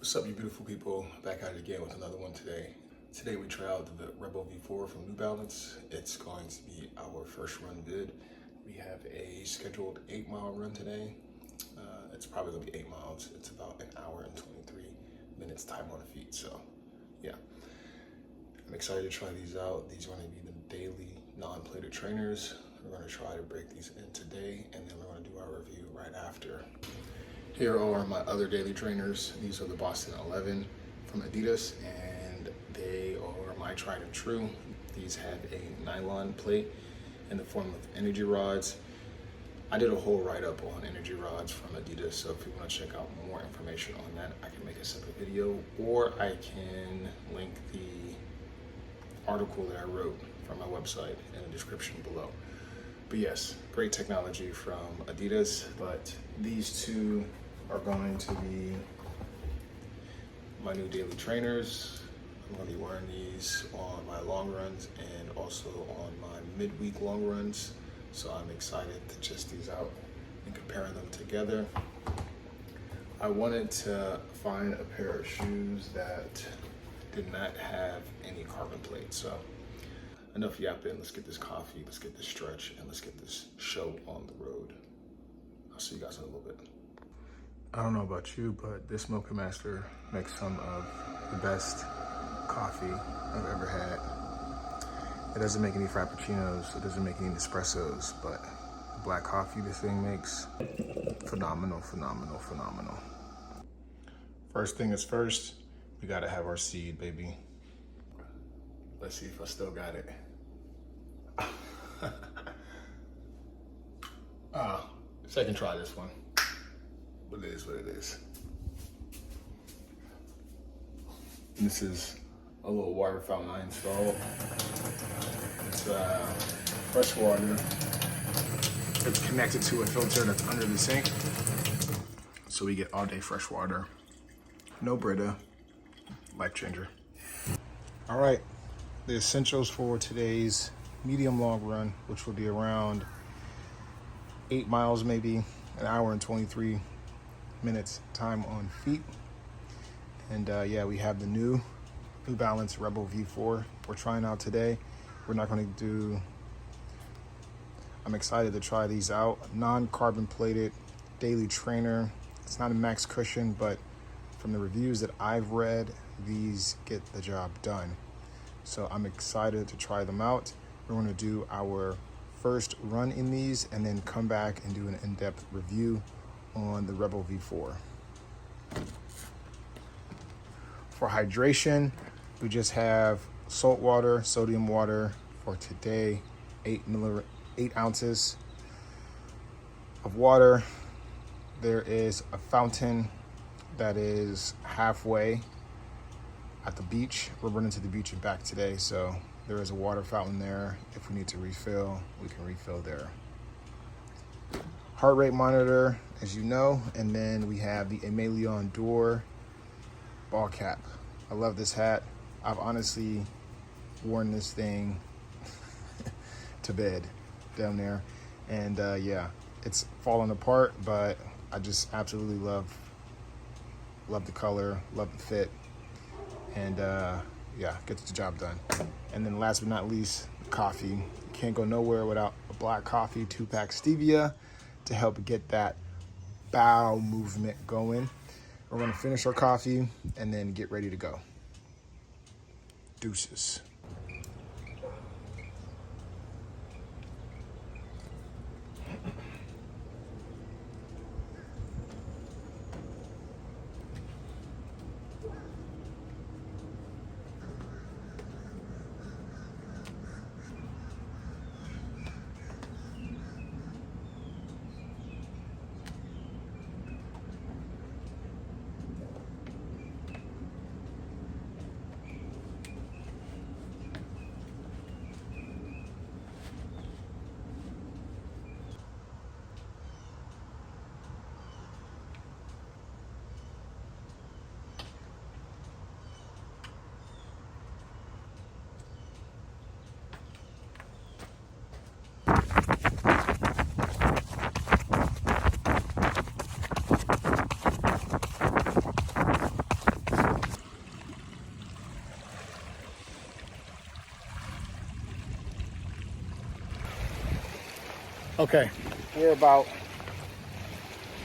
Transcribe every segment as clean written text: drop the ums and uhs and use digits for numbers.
What's up, you beautiful people? Back at it again with another one today. Today we try out the Rebel V4 from New Balance. It's going to be our first run vid. We have a scheduled 8-mile run today. It's probably gonna be 8 miles. It's about an hour and 23 minutes time on feet. So yeah, I'm excited to try these out. These are gonna be the daily non-plated trainers. We're gonna try to break these in today, and then we're gonna do our review right after. Here are my other daily trainers. These are the Boston 11 from Adidas, and they are my tried and true. These have a nylon plate in the form of energy rods. I did a whole write-up on energy rods from Adidas, so if you want to check out more information on that, I can make a separate video, or I can link the article that I wrote from my website in the description below. But yes, great technology from Adidas, but these two are going to be my new daily trainers. I'm going to be wearing these on my long runs and also on my midweek long runs. So I'm excited to test these out and comparing them together. I wanted to find a pair of shoes that did not have any carbon plate. So enough yapping, let's get this coffee, let's get this stretch, and let's get this show on the road. I'll see you guys in a little bit. I don't know about you, but this Mocha Master makes some of the best coffee I've ever had. It doesn't make any frappuccinos, it doesn't make any espressos, but the black coffee this thing makes, phenomenal, phenomenal, phenomenal. First thing is first, we gotta have our seed, baby. Let's see if I still got it. Second try this one. But it is what it is. And this is a little water fountain I installed. It's fresh water. It's connected to a filter that's under the sink. So we get all day fresh water. No Brita. Life changer. All right, the essentials for today's medium long run, which will be around 8 miles, maybe an hour and 23 minutes time on feet. And yeah, we have the New Balance Rebel V4 we're trying out today. We're not going to do, I'm excited to try these out. Non-carbon plated daily trainer. It's not a max cushion, but from the reviews that I've read, these get the job done. So I'm excited to try them out. We're going to do our first run in these and then come back and do an in-depth review on the Rebel V4. For hydration, we just have salt water, sodium water for today, 8 ounces of water. There is a fountain that is halfway at the beach. We're running to the beach and back today, so there is a water fountain there. If we need to refill, we can refill there. Heart rate monitor, as you know, and then we have the Emelion Door ball cap. I love this hat. I've honestly worn this thing to bed down there, and yeah, it's falling apart, but I just absolutely love the color, love the fit, and yeah, gets the job done. And then last but not least, coffee. You can't go nowhere without a black coffee 2-pack stevia to help get that bowel movement going. We're gonna finish our coffee and then get ready to go. Deuces. Okay, we're about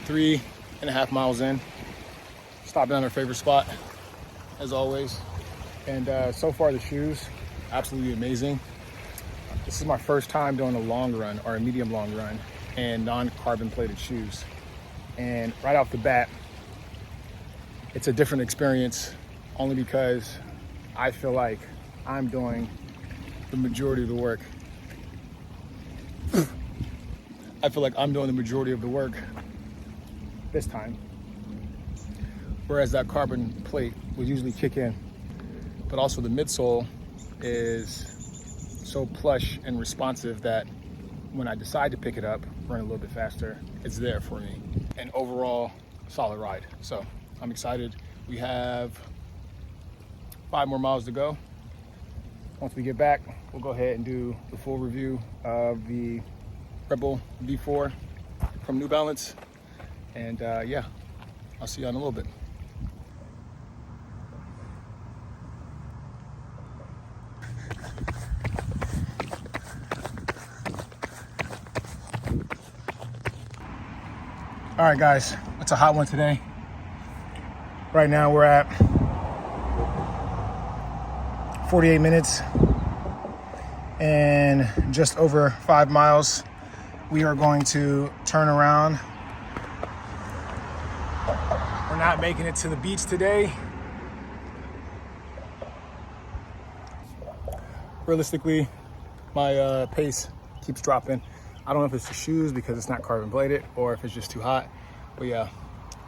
3.5 miles in. Stopped down our favorite spot, as always. And so far the shoes, absolutely amazing. This is my first time doing a long run or a medium long run and non-carbon plated shoes. And right off the bat, it's a different experience only because I feel like I'm doing the majority of the work. I feel like I'm doing the majority of the work this time. Whereas that carbon plate would usually kick in. But also the midsole is so plush and responsive that when I decide to pick it up, run a little bit faster, it's there for me. And overall, solid ride. So I'm excited. We have 5 more miles to go. Once we get back, we'll go ahead and do the full review of the Rebel V4 from New Balance. And yeah, I'll see you in a little bit. All right, guys, it's a hot one today. Right now we're at 48 minutes and just over 5 miles. We are going to turn around. We're not making it to the beach today. Realistically, my pace keeps dropping. I don't know if it's the shoes because it's not carbon plated or if it's just too hot. But yeah,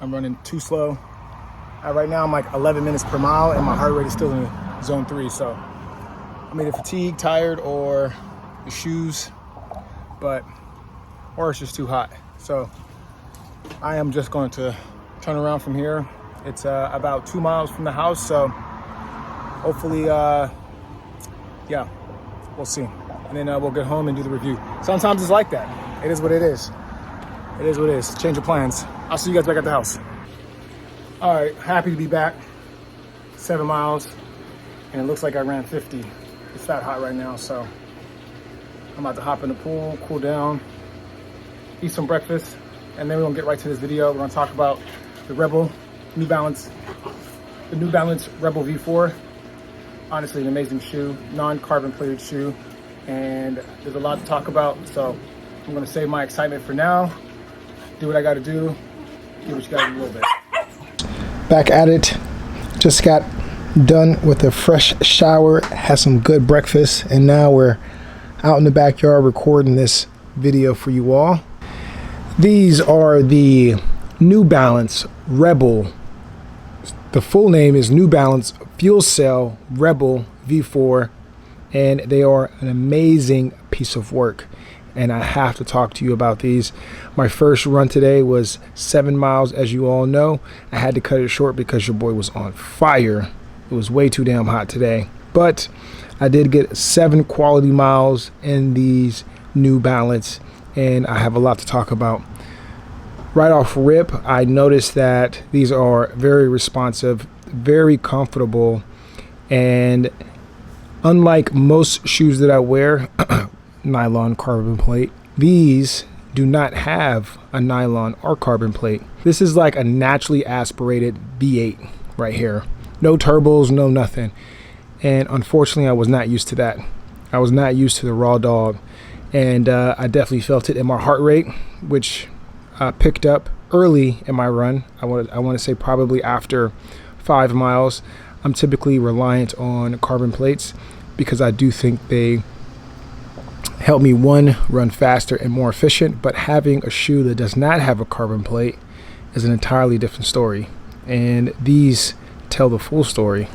I'm running too slow. Right now I'm like 11 minutes per mile and my heart rate is still in zone 3. So I'm either fatigued, tired, or the shoes, or it's just too hot. So I am just going to turn around from here. It's about 2 miles from the house. So hopefully, yeah, we'll see. And then we'll get home and do the review. Sometimes it's like that. It is what it is. It is what it is. Change your plans. I'll see you guys back at the house. All right, happy to be back. 7 miles, and it looks like I ran 50. It's that hot right now, so I'm about to hop in the pool, cool down, eat some breakfast, and then we're gonna get right to this video. We're gonna talk about the New Balance Rebel V4. Honestly, an amazing shoe, non-carbon plated shoe. And there's a lot to talk about, so I'm gonna save my excitement for now, do what I gotta do, give you guys a little bit. Back at it, just got done with a fresh shower, had some good breakfast, and now we're out in the backyard recording this video for you all. These are the New Balance Rebel. The full name is New Balance Fuel Cell Rebel V4. And they are an amazing piece of work, and I have to talk to you about these. My first run today was 7 miles, as you all know. I had to cut it short because your boy was on fire. It was way too damn hot today, but I did get 7 quality miles in these New Balance, and I have a lot to talk about. Right off rip, I noticed that these are very responsive, very comfortable, and unlike most shoes that I wear, nylon carbon plate, these do not have a nylon or carbon plate. This is like a naturally aspirated V8 right here. No turbos, no nothing. And unfortunately, I was not used to that. I was not used to the raw dog. And I definitely felt it in my heart rate, which picked up early in my run. I want to say probably after 5 miles. I'm typically reliant on carbon plates because I do think they help me, one, run faster and more efficient, but having a shoe that does not have a carbon plate is an entirely different story, and these tell the full story.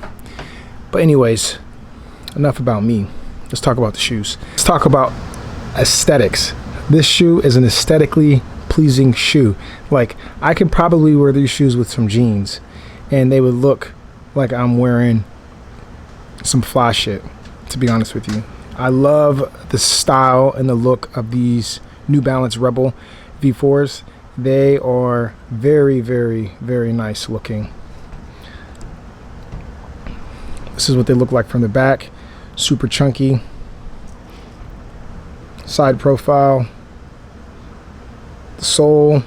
But anyways, enough about me. Let's talk about the shoes. Let's talk about aesthetics. This shoe is an aesthetically pleasing shoe. Like, I could probably wear these shoes with some jeans and they would look like I'm wearing some fly shit, to be honest with you. I love the style and the look of these New Balance Rebel V4s. They are very, very, very nice looking. This is what they look like from the back. Super chunky. Side profile. the sole,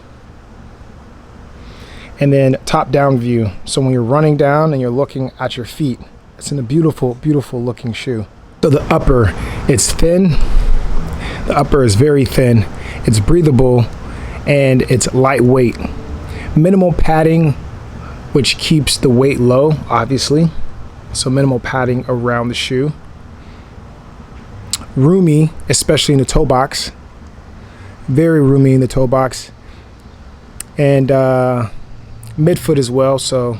and then top down view. So when you're running down and you're looking at your feet, it's in a beautiful, beautiful looking shoe. So the upper, it's thin. The upper is very thin. It's breathable and it's lightweight. Minimal padding, which keeps the weight low, obviously. So minimal padding around the shoe. Roomy, especially in the toe box. Very roomy in the toe box. And midfoot as well. So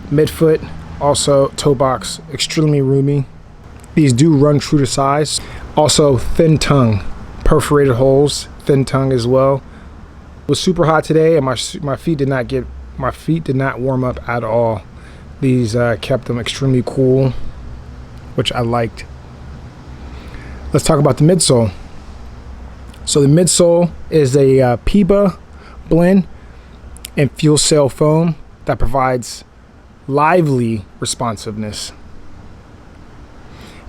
midfoot, also toe box, extremely roomy. These do run true to size. Also thin tongue, perforated holes, thin tongue as well. It was super hot today, and my feet did not warm up at all. These kept them extremely cool, which I liked. Let's talk about the midsole. So the midsole is a PEBA blend and fuel cell foam that provides lively responsiveness.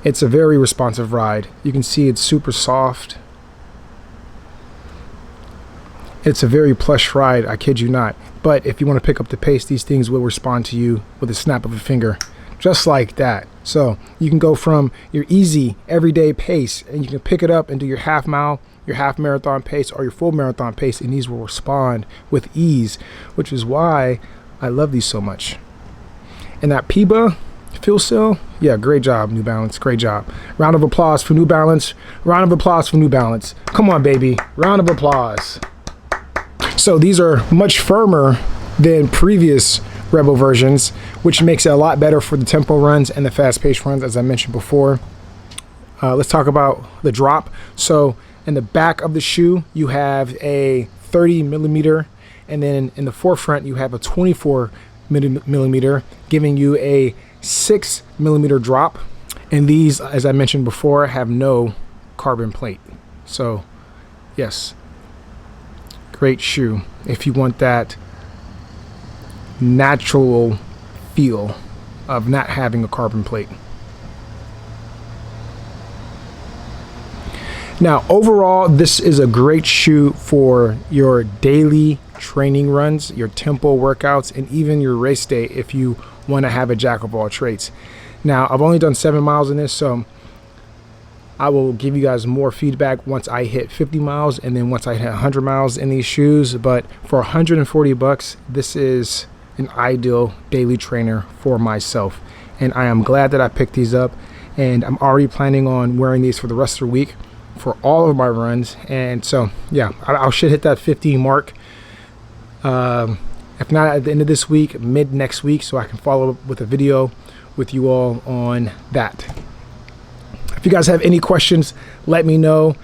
It's a very responsive ride. You can see it's super soft. It's a very plush ride, I kid you not. But if you want to pick up the pace, these things will respond to you with a snap of a finger, just like that. So you can go from your easy everyday pace and you can pick it up and do your half mile, your half marathon pace, or your full marathon pace, and these will respond with ease, which is why I love these so much. And that PEBA fuel cell, yeah, great job, New Balance, great job. Round of applause for New Balance. Round of applause for New Balance. Come on, baby, round of applause. So these are much firmer than previous Rebel versions, which makes it a lot better for the tempo runs and the fast-paced runs, as I mentioned before. Let's talk about the drop. So in the back of the shoe, you have a 30 millimeter, and then in the forefront, you have a 24 millimeter, giving you a 6 millimeter drop. And these, as I mentioned before, have no carbon plate. So yes, great shoe if you want that natural feel of not having a carbon plate. Now overall, this is a great shoe for your daily training runs, your tempo workouts, and even your race day if you want to have a jack of all trades. Now I've only done 7 miles in this, so I will give you guys more feedback once I hit 50 miles and then once I hit 100 miles in these shoes. But for $140, this is an ideal daily trainer for myself, and I am glad that I picked these up, and I'm already planning on wearing these for the rest of the week for all of my runs. And so yeah, I should hit that 50 mark, if not at the end of this week, mid next week, so I can follow up with a video with you all on that. If you guys have any questions, let me know.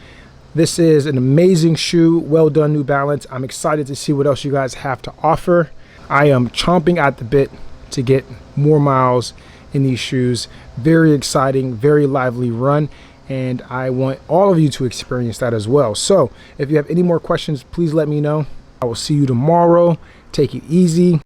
This is an amazing shoe. Well done, New Balance. I'm excited to see what else you guys have to offer. I am chomping at the bit to get more miles in these shoes. Very exciting, very lively run, and I want all of you to experience that as well. So if you have any more questions, please let me know. I will see you tomorrow. Take it easy.